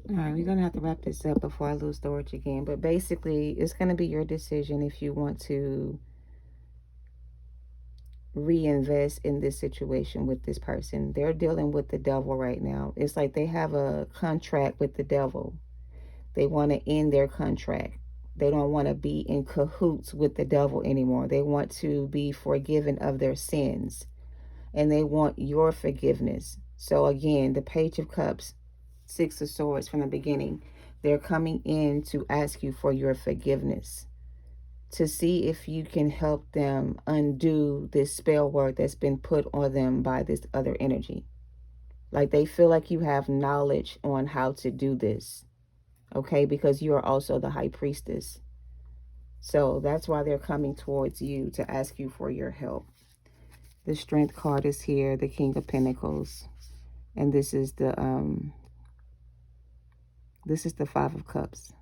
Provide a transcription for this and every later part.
All right, we're going to have to wrap this up before I lose storage again. But basically, it's going to be your decision if you want to reinvest in this situation with this person. They're dealing with the devil right now. It's like they have a contract with the devil. They want to end their contract. They don't want to be in cahoots with the devil anymore. They want to be forgiven of their sins, and they want your forgiveness. So again, the Page of Cups, Six of Swords from the beginning, they're coming in to ask you for your forgiveness, to see if you can help them undo this spell work that's been put on them by this other energy. Like they feel like you have knowledge on how to do this, okay? Because you are also the high priestess. So that's why they're coming towards you to ask you for your help. The Strength card is here, the King of Pentacles, and this is the Five of Cups.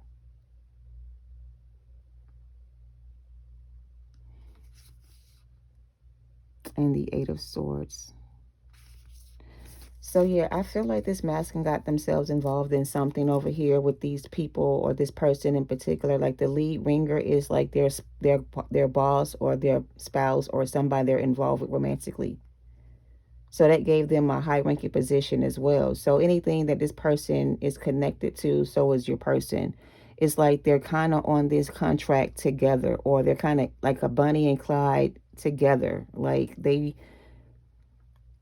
And the Eight of Swords. So yeah, I feel like this masculine got themselves involved in something over here with these people or this person in particular. Like the lead ringer is like their boss or their spouse or somebody they're involved with romantically. So that gave them a high ranking position as well. So anything that this person is connected to, so is your person. It's like they're kind of on this contract together, or they're kind of like a Bonnie and Clyde together. Like they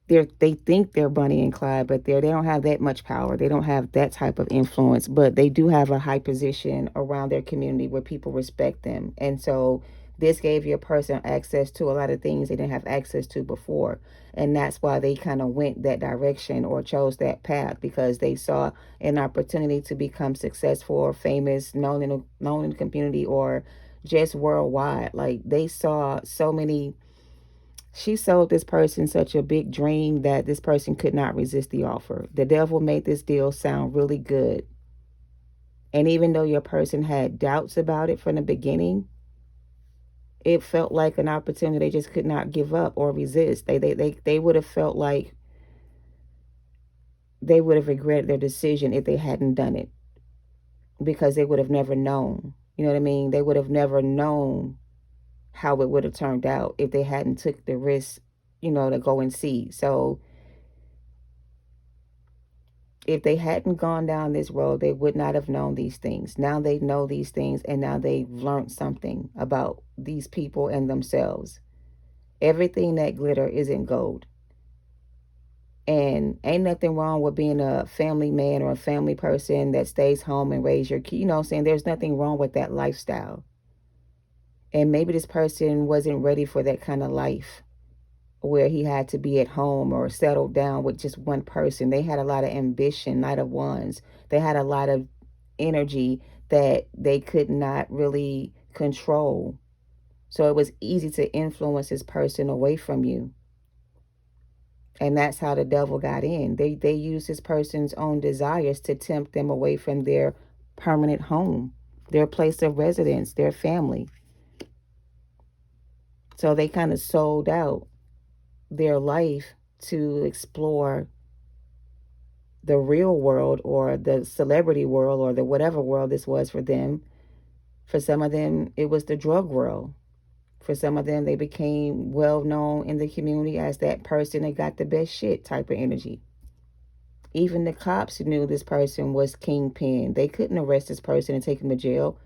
think they're Bonnie and Clyde, but they don't have that much power. They don't have that type of influence, but they do have a high position around their community where people respect them. And so this gave your person access to a lot of things they didn't have access to before. And that's why they kind of went that direction or chose that path, because they saw an opportunity to become successful or famous, known in the community, or just worldwide. Like they saw so many. She sold this person such a big dream that this person could not resist the offer. The devil made this deal sound really good. And even though your person had doubts about it from the beginning, it felt like an opportunity they just could not give up or resist. They would have felt like they would have regretted their decision if they hadn't done it, because they would have never known. You know what I mean? They would have never known how it would have turned out if they hadn't took the risk, to go and see. So if they hadn't gone down this road, they would not have known these things. Now they know these things, and now they've learned something about these people and themselves. Everything that glitter isn't gold. And ain't nothing wrong with being a family man or a family person that stays home and raise your kid. You know what I'm saying? There's nothing wrong with that lifestyle. And maybe this person wasn't ready for that kind of life where he had to be at home or settled down with just one person. They had a lot of ambition, Knight of Wands. They had a lot of energy that they could not really control. So it was easy to influence this person away from you. And that's how the devil got in. They used this person's own desires to tempt them away from their permanent home, their place of residence, their family. So they kind of sold out their life to explore the real world or the celebrity world or the whatever world this was for them. For some of them, it was the drug world. For some of them, they became well known in the community as that person that got the best shit type of energy. Even the cops knew this person was kingpin. They couldn't arrest this person and take him to jail.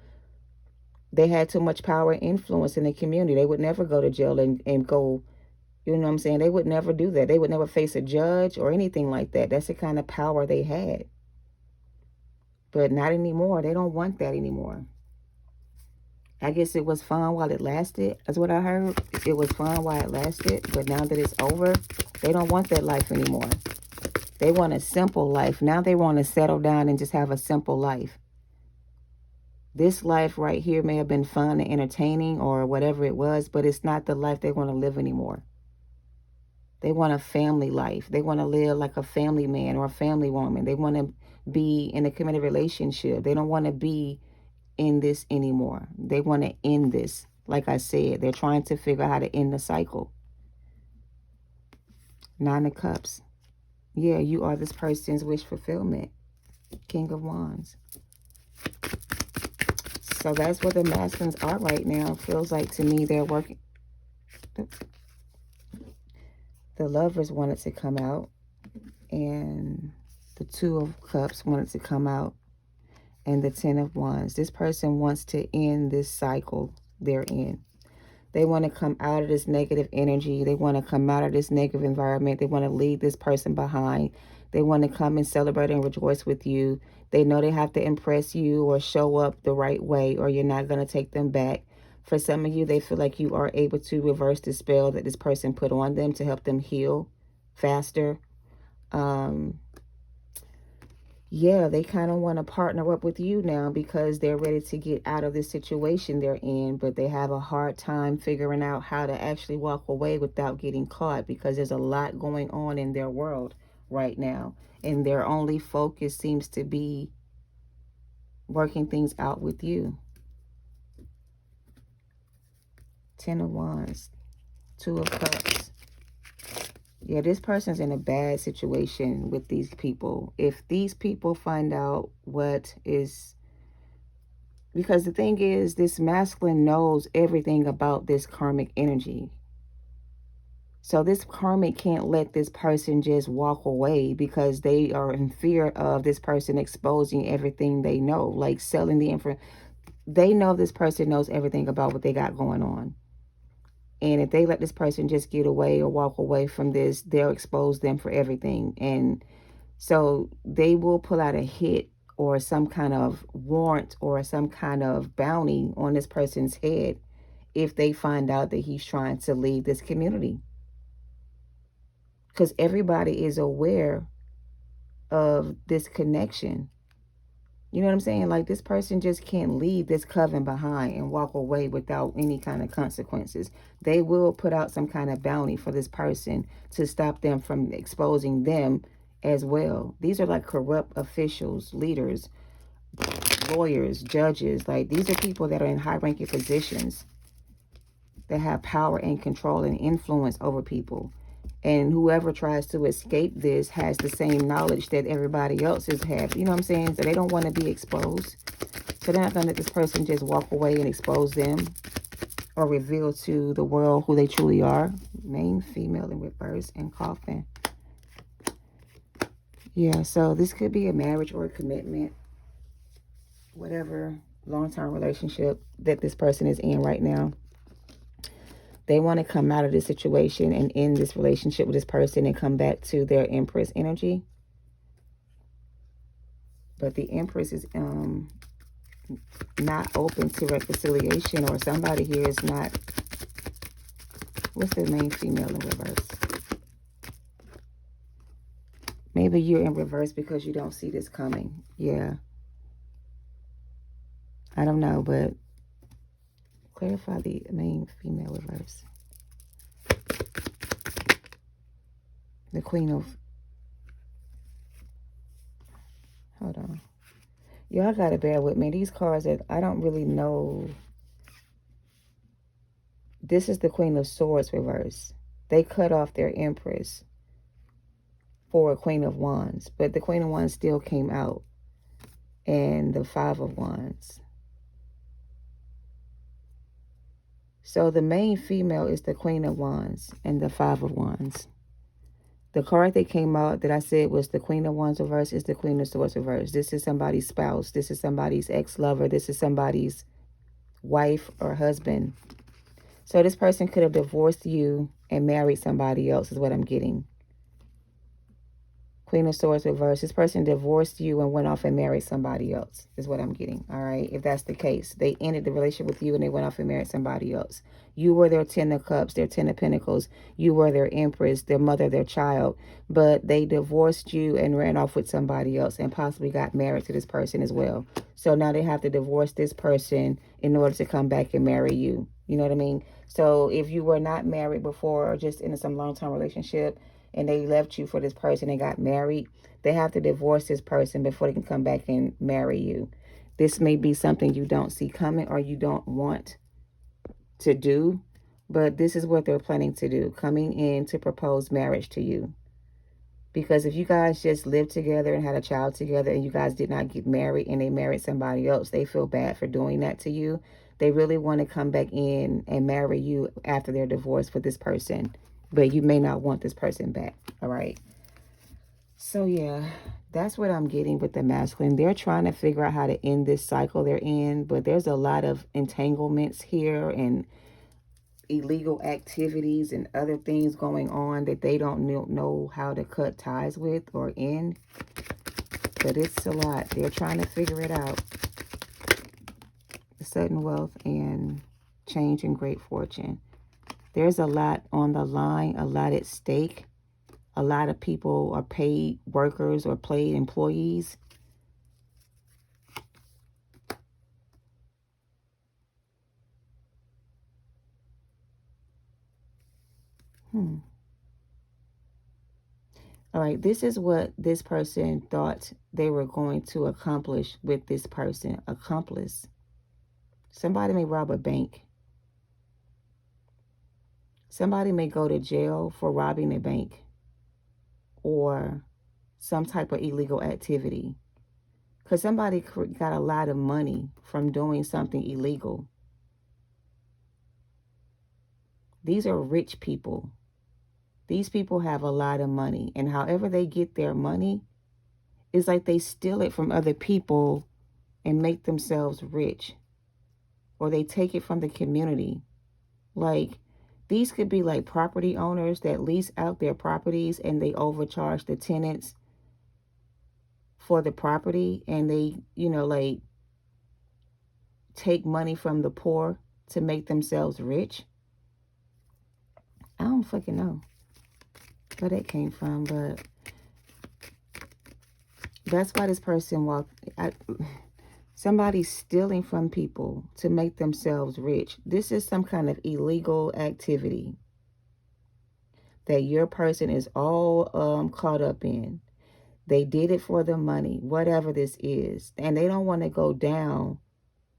They had too much power and influence in the community. They would never go to jail and go, you know what I'm saying? They would never do that. They would never face a judge or anything like that. That's the kind of power they had. But not anymore. They don't want that anymore. I guess it was fun while it lasted. That's what I heard. It was fun while it lasted. But now that it's over, they don't want that life anymore. They want a simple life. Now they want to settle down and just have a simple life. This life right here may have been fun and entertaining or whatever it was, but it's not the life they want to live anymore. They want a family life. They want to live like a family man or a family woman. They want to be in a committed relationship. They don't want to be in this anymore. They want to end this. Like I said, they're trying to figure out how to end the cycle. Nine of Cups. Yeah, you are this person's wish fulfillment. King of Wands. So that's what the masculines are right now. Feels like to me they're working. The Lovers wanted to come out, and the Two of Cups wanted to come out, and the Ten of Wands. This person wants to end this cycle they're in. They want to come out of this negative energy. They want to come out of this negative environment. They want to leave this person behind. They want to come and celebrate and rejoice with you. They know they have to impress you or show up the right way, or you're not going to take them back. For some of you, they feel like you are able to reverse the spell that this person put on them to help them heal faster. Yeah, they kind of want to partner up with you now because they're ready to get out of this situation they're in, but they have a hard time figuring out how to actually walk away without getting caught, because there's a lot going on in their world right now, and their only focus seems to be working things out with you. Ten of Wands, Two of Cups. Yeah, this person's in a bad situation with these people. If these people find out what is... Because the thing is, this masculine knows everything about this karmic energy. So this karmic can't let this person just walk away because they are in fear of this person exposing everything they know, like selling the information. They know this person knows everything about what they got going on. And if they let this person just get away or walk away from this, they'll expose them for everything. And so they will pull out a hit or some kind of warrant or some kind of bounty on this person's head if they find out that he's trying to leave this community. Because everybody is aware of this connection. You know what I'm saying? Like, this person just can't leave this coven behind and walk away without any kind of consequences. They will put out some kind of bounty for this person to stop them from exposing them as well. These are like corrupt officials, leaders, lawyers, judges. Like, these are people that are in high-ranking positions that have power and control and influence over people. And whoever tries to escape this has the same knowledge that everybody else is having. You know what I'm saying? So they don't want to be exposed. So they're not going to let this person just walk away and expose them or reveal to the world who they truly are. Main, female in reverse, and coffin. Yeah, so this could be a marriage or a commitment. Whatever long-term relationship that this person is in right now. They want to come out of this situation and end this relationship with this person and come back to their Empress energy. But the Empress is not open to reconciliation, or somebody here is not... What's the main female in reverse? Maybe you're in reverse because you don't see this coming. Yeah. I don't know, but clarify the main female reverse. The Queen of... Hold on. Y'all gotta bear with me. These cards that I don't really know. This is the Queen of Swords reverse. They cut off their Empress for a Queen of Wands, but the Queen of Wands still came out. And the Five of Wands. So the main female is the Queen of Wands and the Five of Wands. The card that came out that I said was the Queen of Wands reverse is the Queen of Swords reverse. This is somebody's spouse. This is somebody's ex-lover. This is somebody's wife or husband. So this person could have divorced you and married somebody else is what I'm getting. Queen of Swords reverse. This person divorced you and went off and married somebody else is what I'm getting. All right. If that's the case, they ended the relationship with you and they went off and married somebody else. You were their Ten of Cups, their Ten of Pentacles. You were their Empress, their mother, their child. But they divorced you and ran off with somebody else and possibly got married to this person as well. So now they have to divorce this person in order to come back and marry you. You know what I mean? So if you were not married before or just in some long-term relationship, and they left you for this person and got married, they have to divorce this person before they can come back and marry you. This may be something you don't see coming or you don't want to do, but this is what they're planning to do, coming in to propose marriage to you. Because if you guys just lived together and had a child together and you guys did not get married and they married somebody else, they feel bad for doing that to you. They really want to come back in and marry you after they're divorced with this person. But you may not want this person back. All right. So yeah, that's what I'm getting with the masculine. They're trying to figure out how to end this cycle they're in, but there's a lot of entanglements here and illegal activities and other things going on that they don't know how to cut ties with or end. But it's a lot. They're trying to figure it out. Sudden wealth and change and great fortune. There's a lot on the line, a lot at stake. A lot of people are paid workers or paid employees. All right, this is what this person thought they were going to accomplish with this person. Accomplice. Somebody may rob a bank. Somebody may go to jail for robbing a bank or some type of illegal activity. Because somebody got a lot of money from doing something illegal. These are rich people. These people have a lot of money. And however they get their money, it's like they steal it from other people and make themselves rich. Or they take it from the community. Like, these could be like property owners that lease out their properties and they overcharge the tenants for the property. And they, like take money from the poor to make themselves rich. I don't fucking know where that came from, but that's why this person somebody's stealing from people to make themselves rich. This is some kind of illegal activity that your person is all caught up in. They did it for the money, whatever this is. And they don't want to go down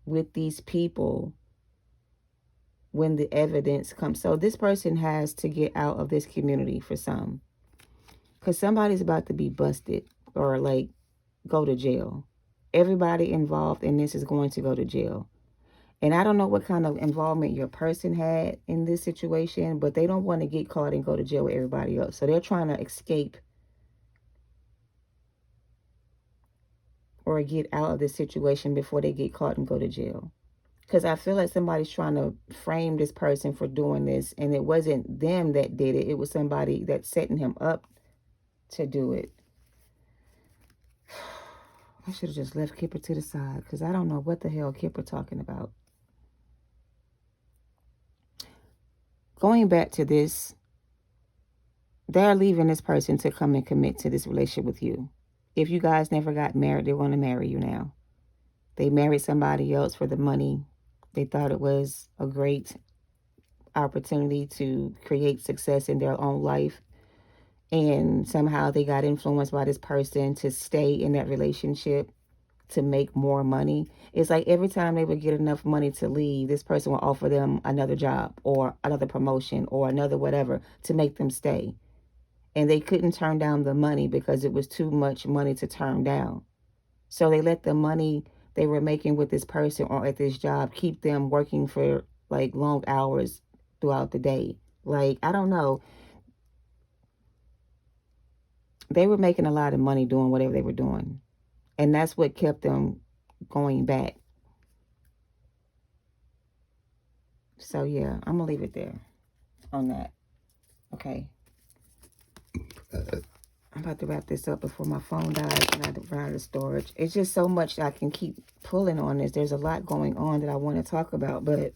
with these people when the evidence comes. So this person has to get out of this community for some. Because somebody's about to be busted or like go to jail. Everybody involved in this is going to go to jail. And I don't know what kind of involvement your person had in this situation, but they don't want to get caught and go to jail with everybody else. So they're trying to escape or get out of this situation before they get caught and go to jail. Because I feel like somebody's trying to frame this person for doing this, and it wasn't them that did it. It was somebody that's setting him up to do it. I should have just left Kipper to the side because I don't know what the hell Kipper talking about. Going back to this, they're leaving this person to come and commit to this relationship with you. If you guys never got married, they want to marry you now. They married somebody else for the money. They thought it was a great opportunity to create success in their own life. And somehow they got influenced by this person to stay in that relationship to make more money. It's like every time they would get enough money to leave, this person would offer them another job or another promotion or another whatever to make them stay. And they couldn't turn down the money because it was too much money to turn down. So they let the money they were making with this person or at this job keep them working for like long hours throughout the day. Like, I don't know. They were making a lot of money doing whatever they were doing. And that's what kept them going back. So yeah, I'm going to leave it there on that. Okay. I'm about to wrap this up before my phone dies and I run out of storage. It's just so much I can keep pulling on this. There's a lot going on that I want to talk about, but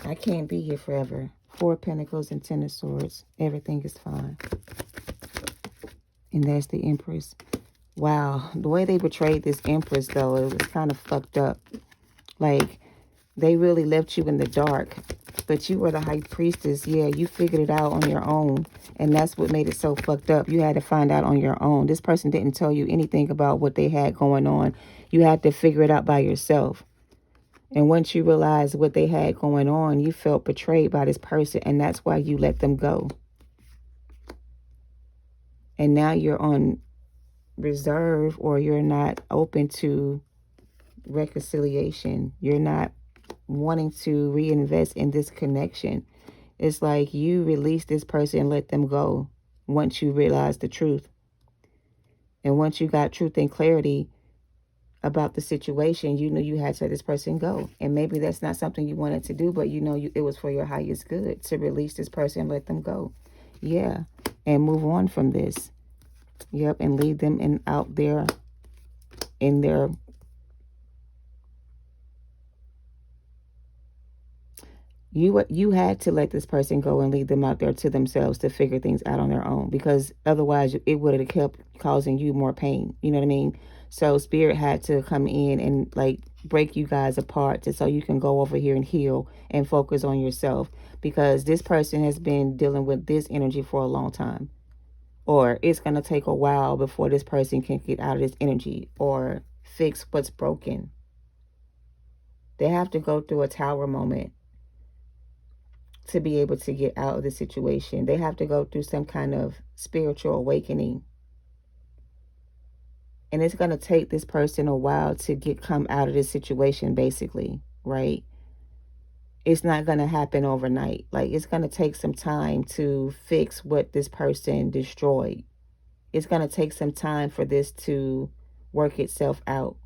I can't be here forever. 4 Pentacles and 10 of Swords. Everything is fine. And there's the Empress. Wow. The way they portrayed this Empress, though, it was kind of fucked up. Like, they really left you in the dark. But you were the High Priestess. Yeah, you figured it out on your own. And that's what made it so fucked up. You had to find out on your own. This person didn't tell you anything about what they had going on. You had to figure it out by yourself. And once you realized what they had going on, you felt betrayed by this person. And that's why you let them go. And now you're on reserve, or you're not open to reconciliation. You're not wanting to reinvest in this connection. It's like you release this person and let them go once you realize the truth. And once you got truth and clarity about the situation, you knew you had to let this person go. And maybe that's not something you wanted to do, but it was for your highest good to release this person and let them go. Yeah. And move on from this. Yep. And leave them out there in their. You had to let this person go and leave them out there to themselves to figure things out on their own, because otherwise it would have kept causing you more pain. You know what I mean? So spirit had to come in and like break you guys apart so you can go over here and heal and focus on yourself, because this person has been dealing with this energy for a long time, or it's going to take a while before this person can get out of this energy or fix what's broken. They have to go through a tower moment to be able to get out of the situation. They have to go through some kind of spiritual awakening. And it's going to take this person a while to come out of this situation, basically, right? It's not going to happen overnight. Like, it's going to take some time to fix what this person destroyed. It's going to take some time for this to work itself out,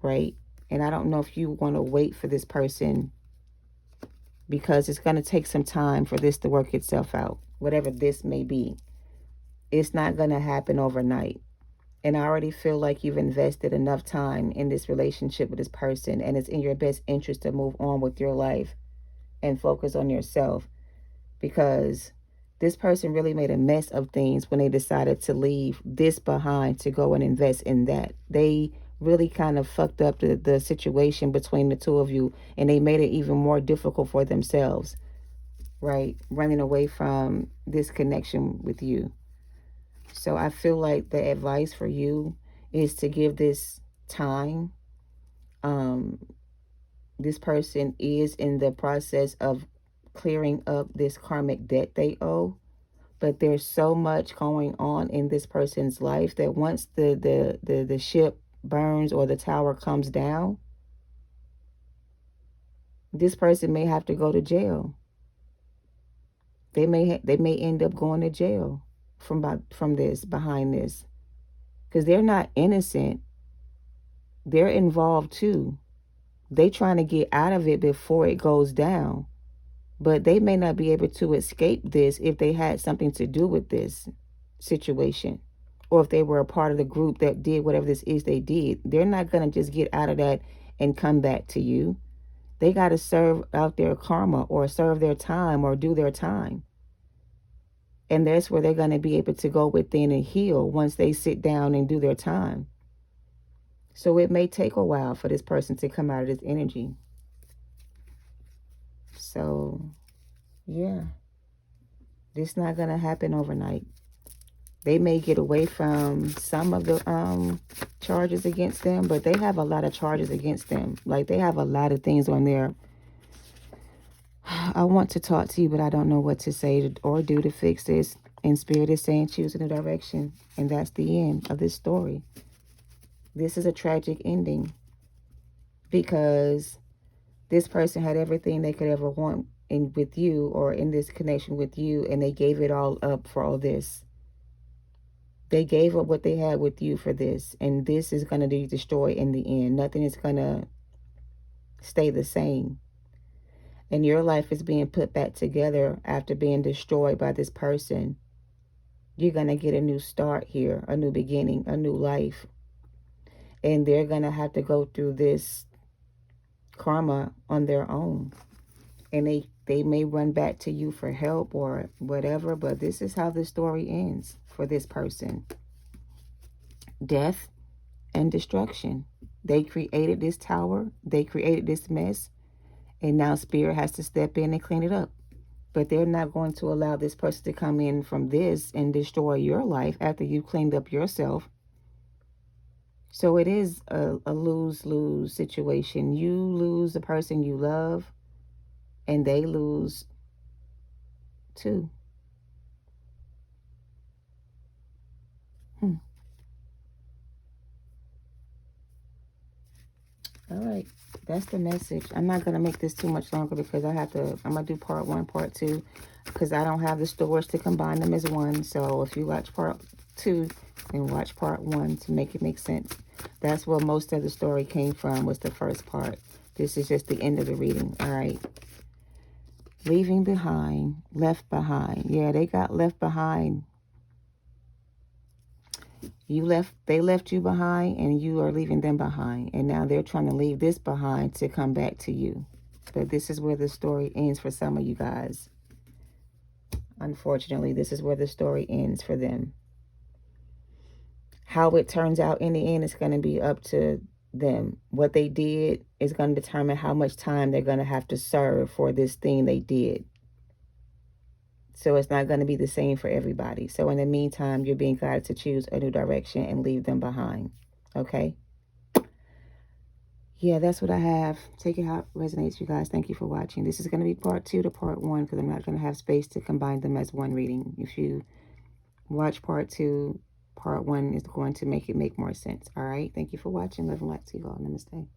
right? And I don't know if you want to wait for this person, because it's going to take some time for this to work itself out, whatever this may be. It's not going to happen overnight. And I already feel like you've invested enough time in this relationship with this person, and it's in your best interest to move on with your life and focus on yourself, because this person really made a mess of things when they decided to leave this behind to go and invest in that. They really kind of fucked up the situation between the two of you, and they made it even more difficult for themselves, right? Running away from this connection with you. So I feel like the advice for you is to give this time. Um, this person is in the process of clearing up this karmic debt they owe, but there's so much going on in this person's life that once the ship burns or the tower comes down, this person may have to go to jail. They may end up going to jail from this, behind this, because they're not innocent. They're involved too. They trying to get out of it before it goes down, but they may not be able to escape this if they had something to do with this situation, or if they were a part of the group that did whatever this is they did. They're not going to just get out of that and come back to you. They got to serve out their karma, or serve their time, or do their time. And that's where they're going to be able to go within and heal once they sit down and do their time. So it may take a while for this person to come out of this energy. So, yeah, this not going to happen overnight. They may get away from some of the charges against them, but they have a lot of charges against them. Like, they have a lot of things on there. I want to talk to you, but I don't know what to say or do to fix this. And Spirit is saying choose a new direction. And that's the end of this story. This is a tragic ending, because this person had everything they could ever want with you, or in this connection with you, and they gave it all up for all this. They gave up what they had with you for this, and this is going to be destroyed in the end. Nothing is going to stay the same. And your life is being put back together after being destroyed by this person. You're going to get a new start here, a new beginning, a new life. And they're going to have to go through this karma on their own. And they may run back to you for help or whatever, but this is how the story ends for this person. Death and destruction. They created this tower. They created this mess. And now Spirit has to step in and clean it up. But they're not going to allow this person to come in from this and destroy your life after you cleaned up yourself. So it is a lose-lose situation. You lose the person you love, and they lose too. All right, that's the message. I'm not going to make this too much longer because I'm going to do part 1, part 2, because I don't have the storage to combine them as one. So if you watch part 2, then watch part 1 to make it make sense. That's where most of the story came from, was the first part. This is just the end of the reading. All right. Leaving behind, left behind. Yeah, they got left behind. They left you behind, and you are leaving them behind. And now they're trying to leave this behind to come back to you. But this is where the story ends for some of you guys. Unfortunately, this is where the story ends for them. How it turns out in the end is going to be up to them. What they did is going to determine how much time they're going to have to serve for this thing they did. So it's not going to be the same for everybody. So in the meantime, you're being guided to choose a new direction and leave them behind. Okay? Yeah, that's what I have. Take it how it resonates, you guys. Thank you for watching. This is going to be part 2 to part 1 because I'm not going to have space to combine them as one reading. If you watch part 2, part 1 is going to make it make more sense. All right? Thank you for watching. Love and light to you all. Namaste.